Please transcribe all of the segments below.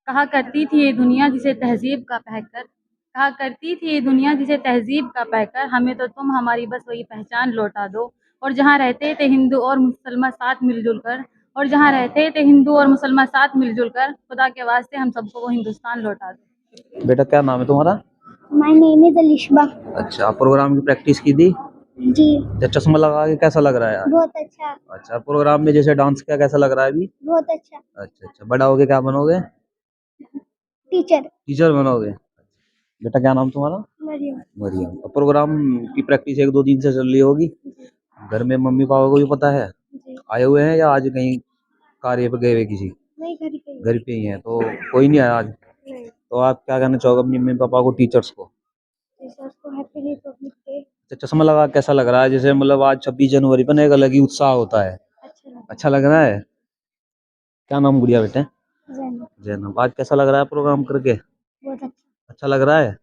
कहा करती थी ये दुनिया जिसे तहज़ीब का कहकर, कहा करती थी ये दुनिया जिसे तहज़ीब का कहकर, हमें तो तुम हमारी बस वही पहचान लौटा दो। और जहाँ रहते थे हिंदू और मुसलमान साथ मिल-जुल कर, और जहाँ रहते थे हिंदू और मुसलमान साथ मिल-जुल कर, खुदा के वास्ते हम सबको वो हिंदुस्तान लौटा दो। बेटा क्या नाम है तुम्हारा? My name is Alishba. अच्छा, प्रोग्राम की प्रैक्टिस की थी? जी। चश्मा लगा के कैसा लग रहा है यार? बहुत अच्छा। अच्छा, प्रोग्राम में जैसे डांस किया कैसा लग रहा है अभी? बहुत अच्छा। अच्छा, बड़ा होके क्या बनोगे? टीचर। टीचर बनोगे? बेटा क्या नाम तुम्हारा? मरियम। मरियम। और प्रोग्राम की प्रैक्टिस 1-2 दिन से चल रही होगी? घर में मम्मी पापा को भी पता है? जी। आए हुए हैं या आज कहीं कार्य पे गए हुए किसी? नहीं, घर पे ही हैं, तो कोई नहीं आया आज? नहीं। तो आप क्या कहना चाहोगे अपनी मम्मी पापा को, टीचर्स को? टीचर्स को हैप्पी रिपब्लिक डे। अच्छा, चश्मा लगा कैसा लग रहा है? जैसे मतलब आज 26 जनवरी पर एक अलग ही उत्साह होता है। अच्छा लग रहा है? क्या नाम गुड़िया बेटे? जैनब। जैनब। आज कैसा लग रहा है प्रोग्राम करके? बहुत अच्छा। अच्छा लग रहा है?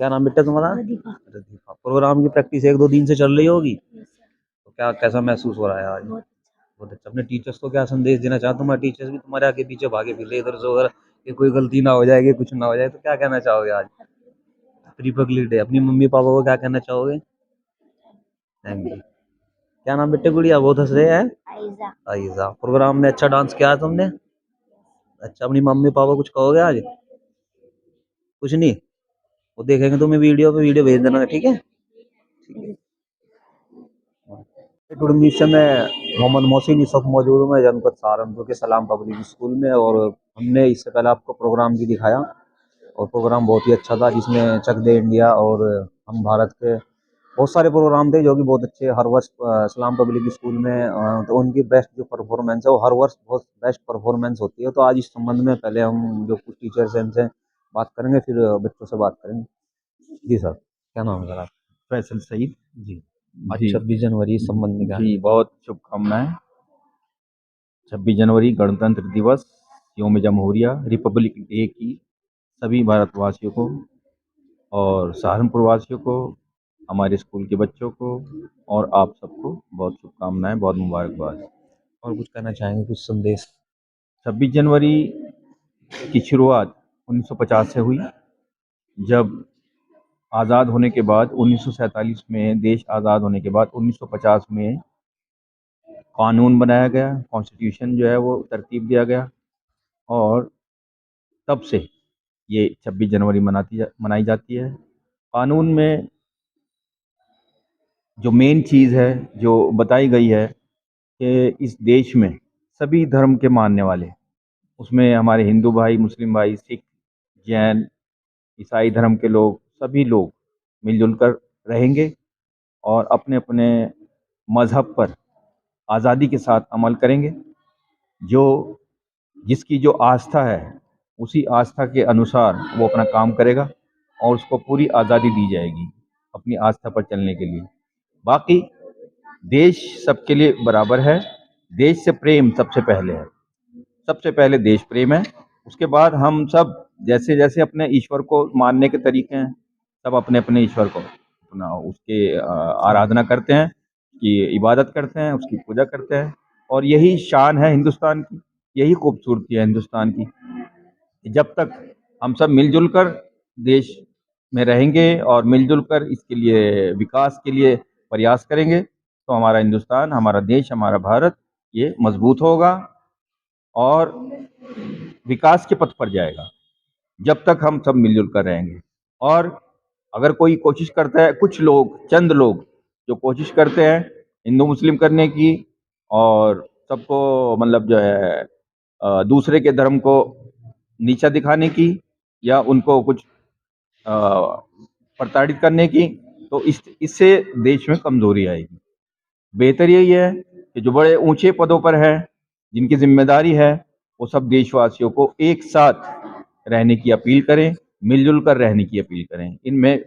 क्या नाम बेटा तुम्हारा? रदीफा। रदीफा। प्रोग्राम की प्रैक्टिस 1-2 दिन से चल रही होगी, तो क्या कैसा महसूस हो रहा है आज? बहुत अच्छा। अपने टीचर्स को क्या संदेश देना चाहते हो? तुम्हारे टीचर्स भी तुम्हारे आगे पीछे भागे फिर इधर से उधर, कि कोई गलती ना हो जाएगी, कुछ ना हो जाए, तो क्या कहना चाहोगे आज रिपब्लिक डे? अपनी मम्मी पापा को क्या कहना चाहोगे? Thank you. क्या नाम बेटे गुड़िया? बहुत हंस रहे हैं। आइजा। आइजा। प्रोग्राम में अच्छा डांस किया है तुमने? अच्छा, अपनी मम्मी पापा कुछ कहोगे आज? कुछ नहीं? वो देखेंगे तुम्हें वीडियो पे, वीडियो भेज देना, ठीक है? इस समय मोहम्मद मोहसिन इस वक्त मौजूद हूँ मैं जनपद सहारनपुर के सलाम पब्लिक स्कूल में, और हमने इससे पहले आपको प्रोग्राम भी दिखाया, और प्रोग्राम बहुत ही अच्छा था, जिसमें चक दे इंडिया और हम भारत के बहुत सारे प्रोग्राम थे जो कि बहुत अच्छे हर वर्ष सलाम पब्लिक स्कूल में तो उनकी बेस्ट जो परफॉर्मेंस है वो हर वर्ष बहुत बेस्ट परफॉर्मेंस होती है। तो आज इस संबंध में पहले हम जो कुछ टीचर्स हैं उनसे बात करेंगे, फिर बच्चों से बात करेंगे। जी सर, क्या नाम है सर आप? फैसल सईद। जी। आज जी 26 जनवरी इस संबंध में क्या है? जी, बहुत शुभकामनाएं। 26 जनवरी गणतंत्र दिवस, यौम जमहूरिया, रिपब्लिक डे की सभी भारतवासियों को और सहारनपुर वासियों को, हमारे स्कूल के बच्चों को और आप सबको बहुत शुभकामनाएं, बहुत मुबारकबाद। और कुछ कहना चाहेंगे, कुछ संदेश? 26 जनवरी की शुरुआत 1950 से हुई, जब आज़ाद होने के बाद 1947 में, देश आज़ाद होने के बाद 1950 में कानून बनाया गया, कॉन्स्टिट्यूशन जो है वो तरतीब दिया गया, और तब से ये 26 जनवरी मनाई जाती है। कानून में जो मेन चीज़ है जो बताई गई है कि इस देश में सभी धर्म के मानने वाले, उसमें हमारे हिंदू भाई, मुस्लिम भाई, सिख, जैन, ईसाई धर्म के लोग, सभी लोग मिलजुल कर रहेंगे और अपने अपने मज़हब पर आज़ादी के साथ अमल करेंगे। जो जिसकी जो आस्था है उसी आस्था के अनुसार वो अपना काम करेगा और उसको पूरी आज़ादी दी जाएगी अपनी आस्था पर चलने के लिए। बाकी देश सबके लिए बराबर है। देश से प्रेम सबसे पहले है, सबसे पहले देश प्रेम है। उसके बाद हम सब जैसे जैसे अपने ईश्वर को मानने के तरीके हैं, सब अपने अपने ईश्वर को अपना उसके आराधना करते हैं, कि इबादत करते हैं, उसकी पूजा करते हैं, और यही शान है हिंदुस्तान की, यही खूबसूरती है हिंदुस्तान की। जब तक हम सब मिलजुल कर देश में रहेंगे और मिलजुल कर इसके लिए विकास के लिए प्रयास करेंगे, तो हमारा हिंदुस्तान, हमारा देश, हमारा भारत ये मजबूत होगा और विकास के पथ पर जाएगा, जब तक हम सब मिलजुल कर रहेंगे। और अगर कोई कोशिश करता है, कुछ लोग, चंद लोग जो कोशिश करते हैं हिंदू मुस्लिम करने की और सबको मतलब जो है दूसरे के धर्म को नीचा दिखाने की या उनको कुछ प्रताड़ित करने की, तो इससे देश में कमजोरी आएगी। बेहतर यही है कि जो बड़े ऊंचे पदों पर है, जिनकी जिम्मेदारी है, वो सब देशवासियों को एक साथ रहने की अपील करें, मिलजुल कर रहने की अपील करें, इनमें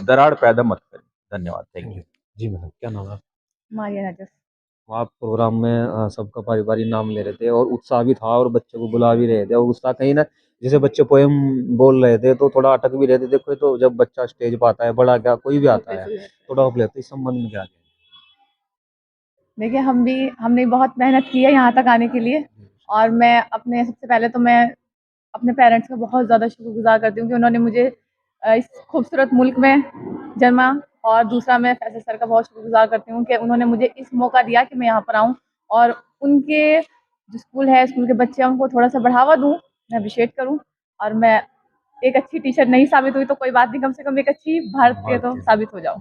दरार पैदा मत करें। धन्यवाद। Thank you. जी मैडम, क्या नाम है? मारिया नजफ। आप प्रोग्राम में सबका पारिवारिक नाम ले रहे थे और उत्साह भी था, और बच्चे को बुला भी रहे थे, और उत्साह कहीं ना, जैसे बच्चे पोएम बोल रहे थे तो थोड़ा अटक भी रहे थे। देखो तो जब बच्चा स्टेज पर आता है, बड़ा क्या कोई भी आता है, थोड़ा ऑफ लेते, इस संबंध में क्या कहना देखिए हमने बहुत मेहनत की है यहाँ तक आने के लिए, और मैं अपने सबसे पहले तो मैं अपने पेरेंट्स का बहुत ज़्यादा शुक्रगुज़ार करती हूँ कि उन्होंने मुझे इस खूबसूरत मुल्क में जन्मा। और दूसरा मैं फैसल सर का बहुत शुक्रगुज़ार करती हूँ कि उन्होंने मुझे इस मौका दिया कि मैं यहाँ पर आऊँ और उनके जो स्कूल है, स्कूल के बच्चे हैं, उनको थोड़ा-सा बढ़ावा दूँ, मैं अप्रिशिएट करूँ और मैं एक अच्छी टीचर नहीं साबित हुई तो कोई बात नहीं, कम से कम एक अच्छी भारतीय तो भारतीय साबित हो जाऊँ।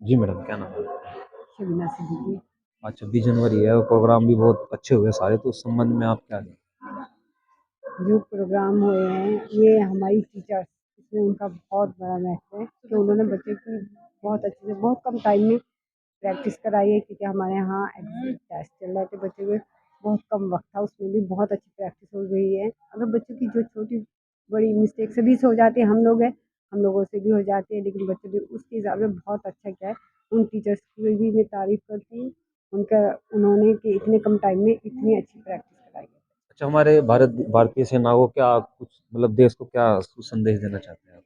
जी मैडम, क्या नाम है? शबीना सिद्दीकी। आज 26 जनवरी है और प्रोग्राम भी बहुत अच्छे हुए सारे, तो उस संबंध में आप क्या कहें? जो प्रोग्राम हुए हैं ये हमारी टीचर्स, इसमें उनका बहुत बड़ा महत्व है कि उन्होंने बच्चे की बहुत अच्छे से बहुत कम टाइम में प्रैक्टिस कराई है, क्योंकि हमारे यहाँ एग्जाम टेस्ट चल रहे थे, बच्चे के बहुत कम वक्त था, उसमें भी बहुत अच्छी प्रैक्टिस हो गई है। अगर बच्चों की जो छोटी बड़ी मिस्टेक सभी से हो जाती है, हम लोगों से भी हो जाती है, लेकिन बच्चे भी उसके हिसाब से बहुत अच्छा किया है। उन टीचर्स की भी मैं तारीफ़ करती हूँ, उनका उन्होंने कि इतने कम टाइम में इतनी अच्छी प्रैक्टिस कराई है। अच्छा, हमारे भारतीय सेना को क्या कुछ मतलब देश को क्या संदेश देना चाहते हैं आप?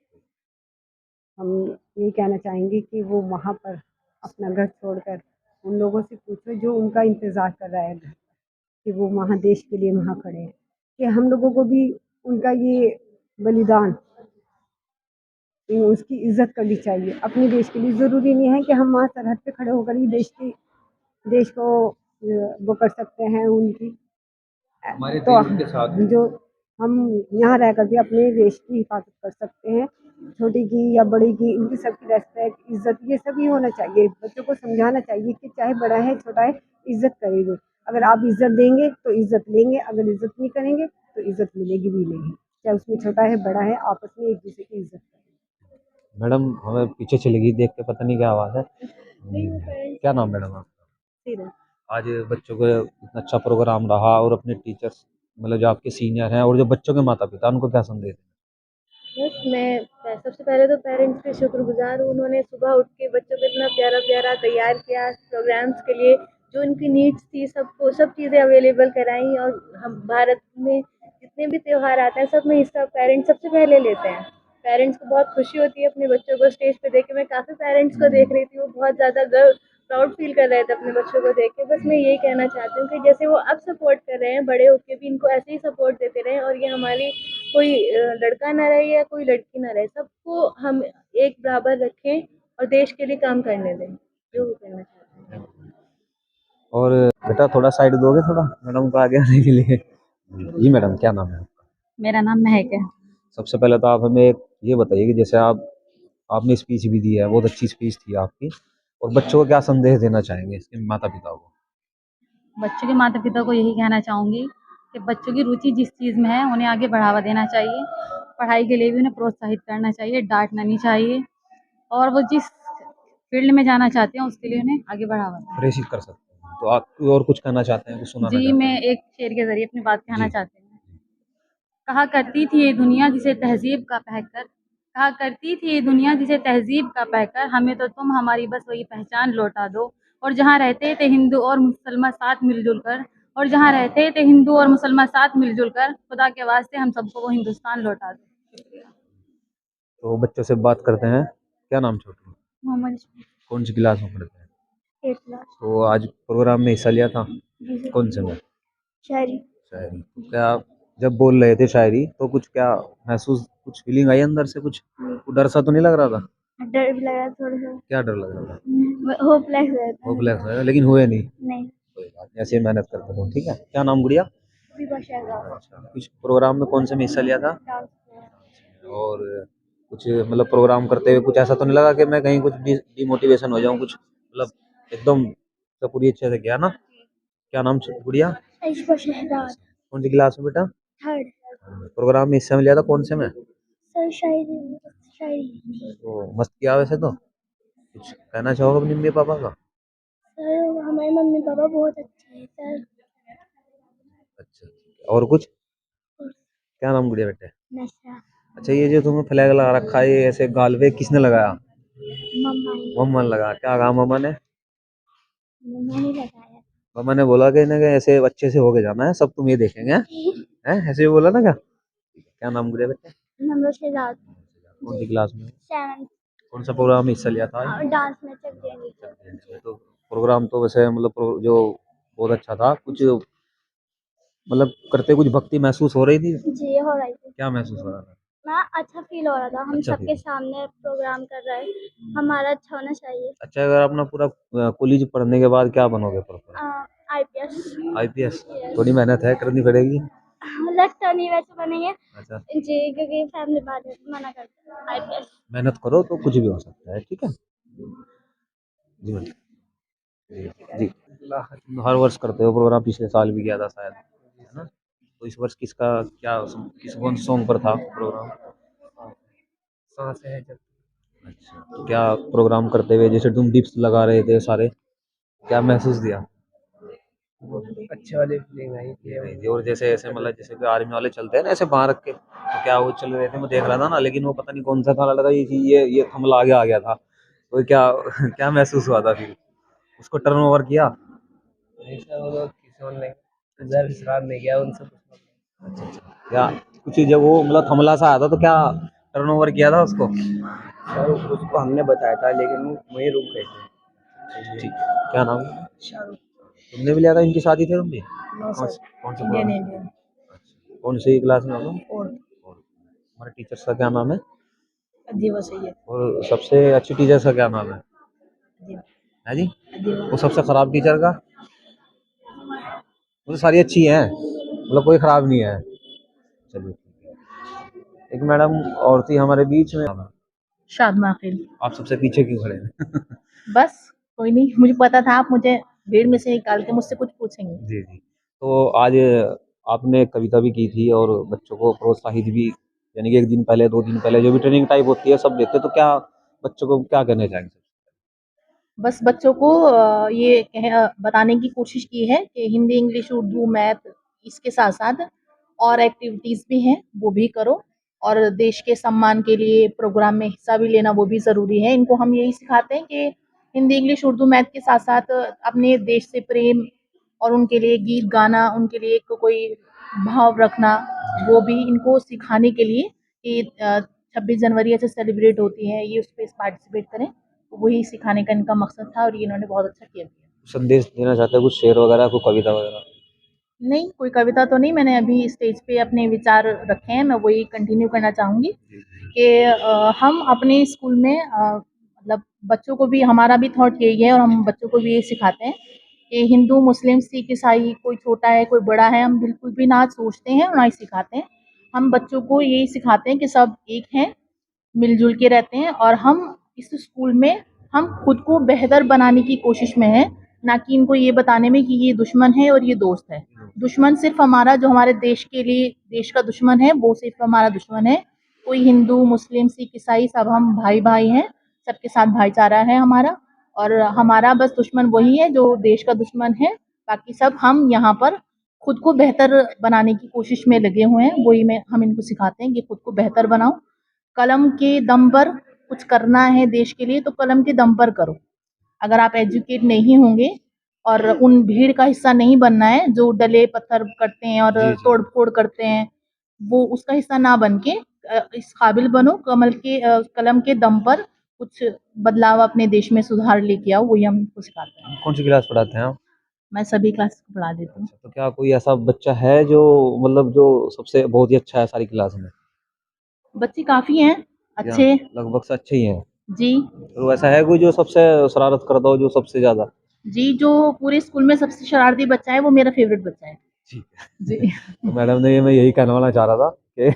हम ये कहना चाहेंगे कि वो वहाँ पर अपना घर छोड़कर उन लोगों से पूछो जो उनका इंतज़ार कर रहा है घर पर, कि वो वहाँ देश के लिए वहाँ खड़े हैं, कि हम लोगों को भी उनका ये बलिदान उसकी इज़्ज़त करनी चाहिए अपने देश के लिए। ज़रूरी नहीं है कि हम वहाँ सरहद पे खड़े होकर ही देश को वो कर सकते हैं उनकी हमारे तो देश के साथ जो हम यहाँ रहकर भी अपने देश की हिफाज़त कर सकते हैं, छोटी की या बड़ी की, इनकी सबकी रिस्पेक्ट, इज़्ज़त ये सभी होना चाहिए। बच्चों को समझाना चाहिए कि चाहे बड़ा है, छोटा है, इज़्ज़त करेंगे। अगर आप इज़्ज़त देंगे तो इज़्ज़त लेंगे, अगर इज़्ज़त नहीं करेंगे तो इज़्ज़त मिलेगी भी नहीं। चाहे उसमें छोटा है, बड़ा है, आपस में एक-दूसरे की इज़्ज़त करें। मैडम हमें पीछे चली गई देख के, पता नहीं क्या आवाज़ है। क्या नाम मैडम आपका? सीधा आज बच्चों को इतना अच्छा प्रोग्राम रहा और अपने टीचर्स मतलब जो आपके सीनियर हैं और जो बच्चों के माता-पिता उनको क्या संदेश दें? बस मैं सबसे पहले तो पेरेंट्स के शुक्रगुज़ार हूँ, उन्होंने सुबह उठ के बच्चों को इतना प्यारा-प्यारा तैयार किया प्रोग्राम्स के लिए, जो उनकी नीड्स थी सबको सब चीज़ें अवेलेबल कराईं और हम भारत में जितने भी त्योहार आते हैं सब में हिस्सा पेरेंट्स सबसे पहले लेते हैं। पेरेंट्स को बहुत खुशी होती है अपने बच्चों को स्टेज पे देख के, मैं काफ़ी पेरेंट्स को देख रही थी, वो बहुत ज़्यादा गर्व प्राउड फील कर रहे थे अपने बच्चों को देख के। बस मैं यही कहना चाहती हूँ कि जैसे वो अब सपोर्ट कर रहे हैं, बड़े होके भी इनको ऐसे ही सपोर्ट देते रहें और ये हमारी कोई लड़का ना रहे या कोई लड़की ना रहे, सबको हम एक बराबर रखें और देश के लिए काम करने दें, जो वो करना चाहते हैं। और बेटा थोड़ा साइड दोगे थोड़ा मैडम को आगे आने के लिए? जी मैडम, क्या नाम है आपका? मेरा नाम महक है। सबसे पहले तो आप हमें एक ये बताइए कि जैसे आपने स्पीच भी दी है, बहुत अच्छी स्पीच थी आपकी, और बच्चों को क्या संदेश देना चाहेंगे इसके माता-पिता को? बच्चों के माता पिता को यही कहना चाहूँगी कि बच्चों की रुचि जिस चीज़ में है उन्हें आगे बढ़ावा देना चाहिए। पढ़ाई के लिए भी उन्हें प्रोत्साहित करना चाहिए, डाँटना नहीं चाहिए और वो जिस फ़ील्ड में जाना चाहते हैं उसके लिए उन्हें आगे बढ़ावा दें। प्रेषित कर सकते हैं। तो आप कोई और कुछ कहना चाहते हैं, कुछ सुनाना जी, चाहते मैं हैं? एक शेर के ज़रिए अपनी बात कहना जी। चाहती हूँ। कहा करती थी ये दुनिया जिसे तहज़ीब का कहकर कहा करती थी ये दुनिया जिसे तहज़ीब का कहकर हमें तो तुम हमारी बस वही पहचान लौटा दो। और जहाँ रहते थे हिंदू और मुसलमान साथ मिल-जुल कर और जहाँ रहते थे हिंदू और मुसलमान साथ मिल-जुल कर, खुदा के वास्ते हम सबको वो हिंदुस्तान लौटा दो। शुक्रिया। तो बच्चों से बात करते हैं। क्या नाम छोटू? मोहम्मद कौन सी क्लास में पढ़ते हैं? 8 क्लास। तो आज प्रोग्राम में हिस्सा लिया था? जी सर। कौन से में? शायरी। शायरी। तो क्या जब बोल रहे थे शायरी तो कुछ क्या महसूस, कुछ फीलिंग आई अंदर से, कुछ डर सा तो नहीं लग रहा था? डर भी लग रहा था थोड़ा सा। क्या डर लग रहा था? होपलेस रहता था। होपलेस है, लेकिन हुए नहीं? नहीं। कोई बात नहीं, ऐसे ही मेहनत करते रहो, ठीक है? क्या नाम गुड़िया? विभा शहजाद। अच्छा, कुछ प्रोग्राम में कौन से में हिस्सा लिया था? डांस। और कुछ मतलब प्रोग्राम करते हुए कुछ ऐसा तो नहीं लगा कि मैं कहीं कुछ डिमोटिवेशन हो जाऊं, कुछ मतलब एकदम तो पूरी अच्छे से किया ना? क्या नाम गुड़िया? ऐशा शहजाद। कौन सी क्लास में बेटा? 3rd। प्रोग्राम में हिस्सा में लिया था, कौन से में? सर शायरी। शायरी। तो मस्त किया वैसे तो। कुछ कहना चाहोगे अपनी मम्मी पापा का? सर हमारे मम्मी पापा बहुत अच्छे हैं सर। अच्छा, और कुछ? क्या नाम गुड़िया बेटे? नशा। अच्छा, ये जो तुम्हें फ्लैग लगा रखा है ये ऐसे गाल पे, किसने लगाया? मम्मा ने। मम्मा ने लगाया। क्या कहा मम्मा ने? मम्मा ने लगाया। मम्मा ने बोला कि इन्हें कि ऐसे अच्छे से होके जाना है, सब तुम ये देखेंगे, हैं? ऐसे ही बोला ना क्या? क्या नाम गुड़िया बेटे? नम्र शहजाद। कौन सी क्लास में? 7th। कौन सा प्रोग्राम में हिस्सा लिया था आज? डांस में चक देंगे। तो प्रोग्राम तो वैसे मतलब जो बहुत अच्छा था। कुछ मतलब करते कुछ भक्ति महसूस हो रही थी? जी हो रही थी क्या महसूस हो रहा था? ना, अच्छा फील हो रहा था। हम अच्छा सबके फील। सामने प्रोग्राम कर रहे हैं, हमारा अच्छा होना चाहिए। अच्छा, अगर अपना पूरा कॉलेज पढ़ने के बाद क्या बनोगे प्रोफेसर? आईपीएस। आईपीएस? Yes. थोड़ी मेहनत है, करनी पड़ेगी। लगता नहीं वैसे बनेंगे अच्छा, जी, क्योंकि फैमिली वाले मना करते हैं। आईपीएस। मेहनत करो तो कुछ भी हो सकता है। ठीक है जी मैडम। जी जी। हर वर्ष करते हो प्रोग्राम, पिछले साल भी किया था शायद, है ना? तो इस वर्ष किसका क्या, किस कौन सॉन्ग पर था प्रोग्राम? सांस है जब। अच्छा, तो क्या प्रोग्राम करते हुए जैसे तुम डिप्स लगा रहे थे सारे, क्या महसूस दिया? अच्छे वाले फीलिंग आई थी। और जैसे ऐसे मतलब जैसे कि आर्मी वाले चलते हैं ना ऐसे बाहर रख के, तो क्या वो चल रहे थे, मैं देख रहा था ना, लेकिन वो पता नहीं कौन सा था, लगा ये थमला आगे आ गया था। तो क्या क्या महसूस हुआ था फिर? उसको टर्न ओवर किया? ऐसा वो लोग किसी ने इधर विश्राम नहीं किया उनसे कुछ। अच्छा अच्छा, क्या कुछ जब वो मतलब थमला सा आया था तो क्या टर्न ओवर किया था उसको? सर उसको हमने बताया था लेकिन वो वहीं रुक गए थे। ठीक, क्या नाम है? शाहरुख। तुमने भी लिया था, इनकी शादी थी तुम भी? कौन से इंडियन? अच्छा, कौन सी क्लास में हो तुम? फोर्थ। हमारे टीचर्स का क्या नाम है? दिवस है। और सबसे अच्छी टीचर का क्या नाम है? है जी? वो सबसे खराब टीचर का? वो तो सारी अच्छी हैं, मतलब कोई खराब नहीं है। चलिए ठीक है। एक मैडम और थी हमारे बीच में। शादमा अखिल। आप सबसे पीछे क्यों खड़े हैं? बस कोई नहीं, मुझे पता था आप मुझे भीड़ में से निकाल के मुझसे कुछ पूछेंगे। जी जी। तो आज आपने कविता भी की थी और बच्चों को प्रोत्साहित भी, यानी कि एक दिन पहले 2 दिन पहले जो भी ट्रेनिंग टाइप होती है सब देते, तो क्या बच्चों को क्या कहना चाहेंगे? बस बच्चों को ये बताने की कोशिश की है कि हिंदी, इंग्लिश, उर्दू, मैथ इसके साथ-साथ और एक्टिविटीज़ भी हैं, वो भी करो और देश के सम्मान के लिए प्रोग्राम में हिस्सा भी लेना वो भी ज़रूरी है। इनको हम यही सिखाते हैं कि हिंदी, इंग्लिश, उर्दू, मैथ के साथ-साथ अपने देश से प्रेम और उनके लिए गीत गाना, उनके लिए एक कोई भाव रखना, वो भी इनको सिखाने के लिए कि 26 जनवरी ऐसे सेलिब्रेट होती है, ये उसपे पार्टिसिपेट करें। तो वही सिखाने का इनका मकसद था और ये इन्होंने बहुत अच्छा किया। संदेश देना चाहते हैं, कुछ शेर वगैरह, कोई कविता वगैरह? नहीं, कोई कविता तो नहीं, मैंने अभी स्टेज पे अपने विचार रखे हैं, मैं वही कंटिन्यू करना चाहूँगी कि हम अपने स्कूल में मतलब बच्चों को भी, हमारा भी थॉट यही है और हम बच्चों को भी यही सिखाते हैं कि हिंदू, मुस्लिम, सिख, ईसाई कोई छोटा है, कोई बड़ा है, हम बिल्कुल भी ना सोचते हैं और ना ही सिखाते हैं। हम बच्चों को यही सिखाते हैं कि सब एक हैं, मिलजुल के रहते हैं और हम इस स्कूल में हम खुद को बेहतर बनाने की कोशिश में हैं, ना कि इनको ये बताने में कि ये दुश्मन है और ये दोस्त है। दुश्मन सिर्फ हमारा जो हमारे देश के लिए देश का दुश्मन है, वो सिर्फ हमारा दुश्मन है। कोई हिंदू, मुस्लिम, सिख, ईसाई सब हम भाई-भाई हैं, सबके साथ भाईचारा है हमारा और हमारा बस दुश्मन वही है जो देश का दुश्मन है, बाकी सब हम यहाँ पर खुद को बेहतर बनाने की कोशिश में लगे हुए हैं। वही मैं हम इनको सिखाते हैं कि खुद को बेहतर बनाओ, कलम के दम पर कुछ करना है देश के लिए तो कलम के दम पर करो। अगर आप एजुकेट नहीं होंगे और उन भीड़ का हिस्सा नहीं बनना है जो डले पत्थर करते हैं और जी जी। तोड़-फोड़ करते हैं, वो उसका हिस्सा ना बन के इस काबिल बनो कलम के दम पर कुछ बदलाव अपने देश में सुधार लेके आओ, वही हम इनको सिखाते हैं। कौन सी क्लास पढ़ाते हैं आप? मैं सभी क्लास को पढ़ा देती हूँ। अच्छा, तो क्या कोई ऐसा बच्चा है जो मतलब जो सबसे बहुत ही अच्छा है सारी क्लास में? बच्चे काफ़ी हैं, या अच्छे। लगभग से अच्छे ही हैं? जी। तो ऐसा है कोई जो सबसे शरारत करता हो, जो सबसे ज़्यादा? जी, जो पूरे स्कूल में सबसे शरारती बच्चा है वो मेरा फ़ेवरेट बच्चा है। ठीक है। जी। तो मैडम ने मैं यही कहना चाह रहा था कि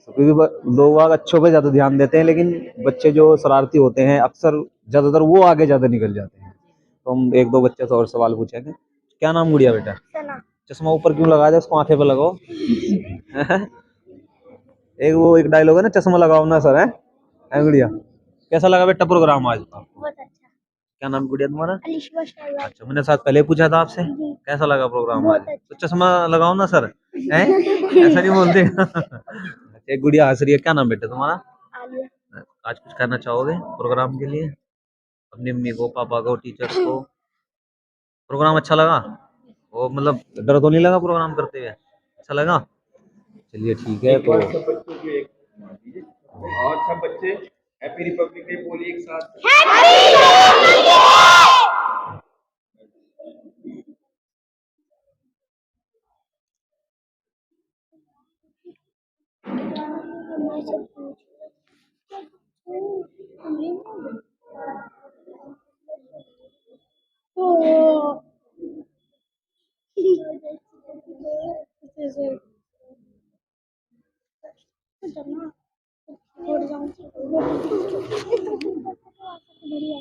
क्योंकि लोग बाग अच्छों पे ज़्यादा ध्यान देते हैं, लेकिन बच्चे जो शरारती होते हैं अक्सर ज़्यादातर वो आगे ज़्यादा निकल जाते हैं। तो हम 1-2 बच्चे से और सवाल पूछेंगे। क्या नाम गुड़िया बेटा? सना। चश्मा ऊपर क्यों लगाया था, उसको आंखें पे लगाओ। एक वो एक डायलॉग है ना, चश्मा लगाओ ना सर, है गुड़िया? कैसा लगा बेटा प्रोग्राम आज आपको? बहुत अच्छा। क्या नाम है गुड़िया तुम्हारा? अलिशा शहबाज। अच्छा, मैंने साथ पहले पूछा था आपसे, जी। कैसा लगा प्रोग्राम आज? बहुत अच्छा। तो चश्मा लगाओ ना सर, हैं? ऐसा नहीं बोलते। अच्छा, एक गुड़िया हंस रही है। क्या नाम बेटा तुम्हारा? आलिया। आज कुछ कहना चाहोगे प्रोग्राम के लिए अपनी मम्मी को, पापा को, टीचर्स को? प्रोग्राम अच्छा लगा? वो मतलब डर तो नहीं लगा प्रोग्राम करते हुए? अच्छा लगा? चलिए ठीक है। तो सब बच्चों को एक और सब बच्चे हैप्पी रिपब्लिक डे बोलिए एक साथ। हमारे से पूछ ओ जैसे डरना छोड़ जाऊँ बढ़िया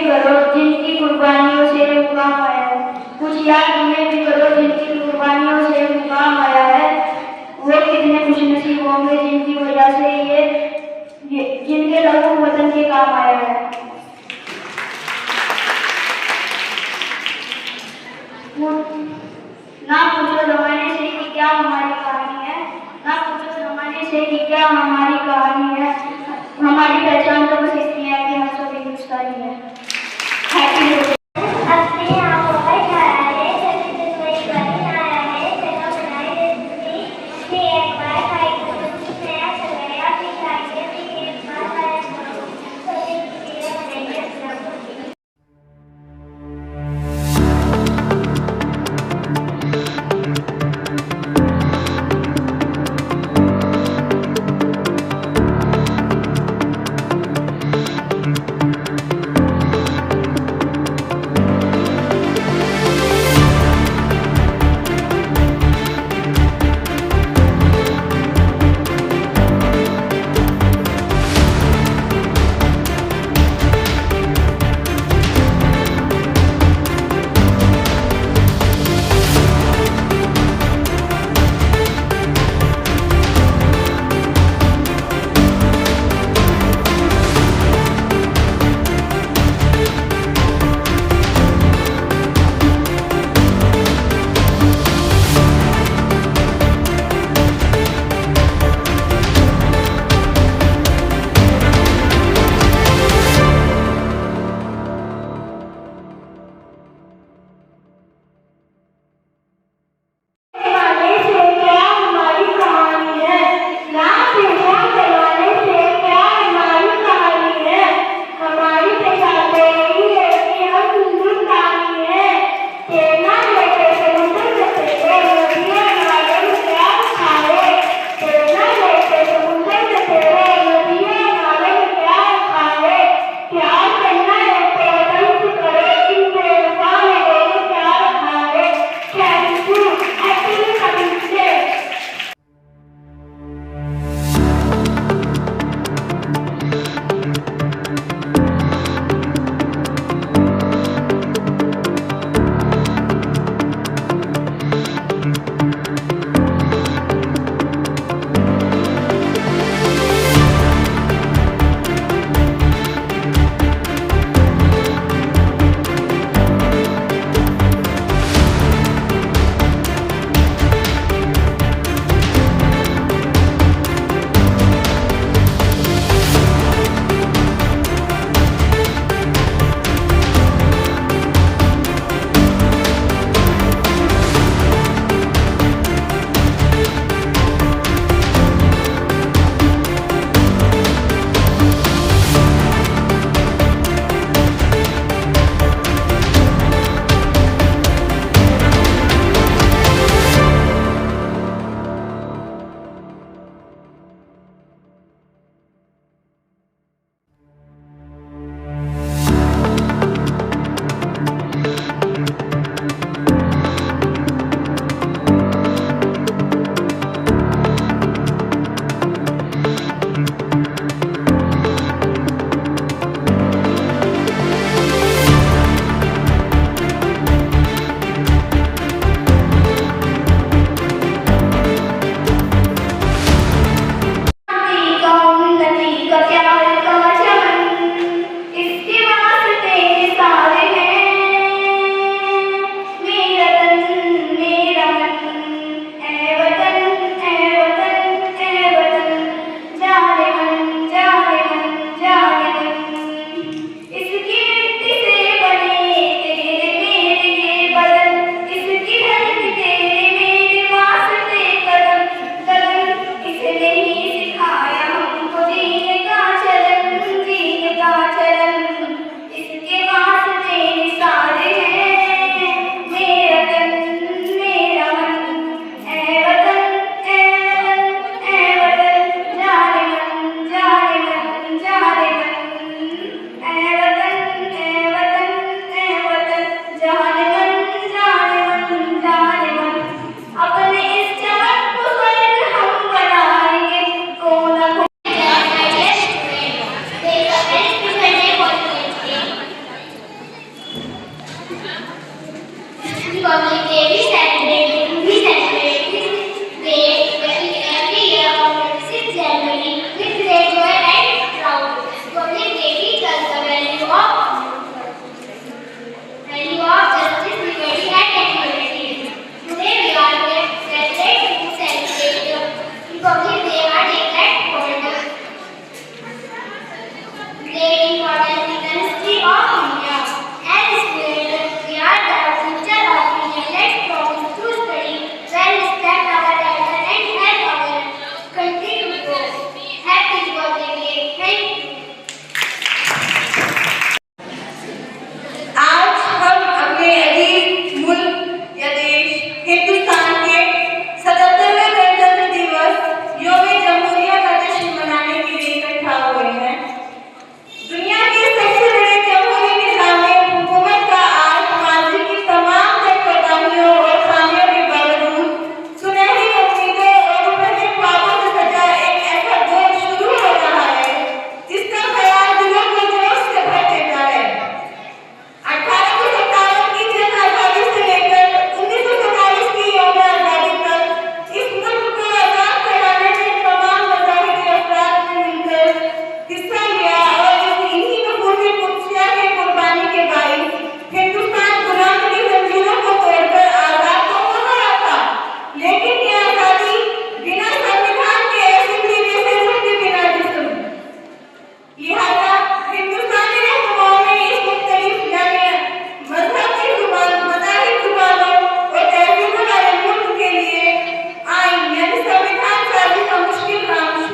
करो जिनकी कुर्बानियों से मुकाम पाया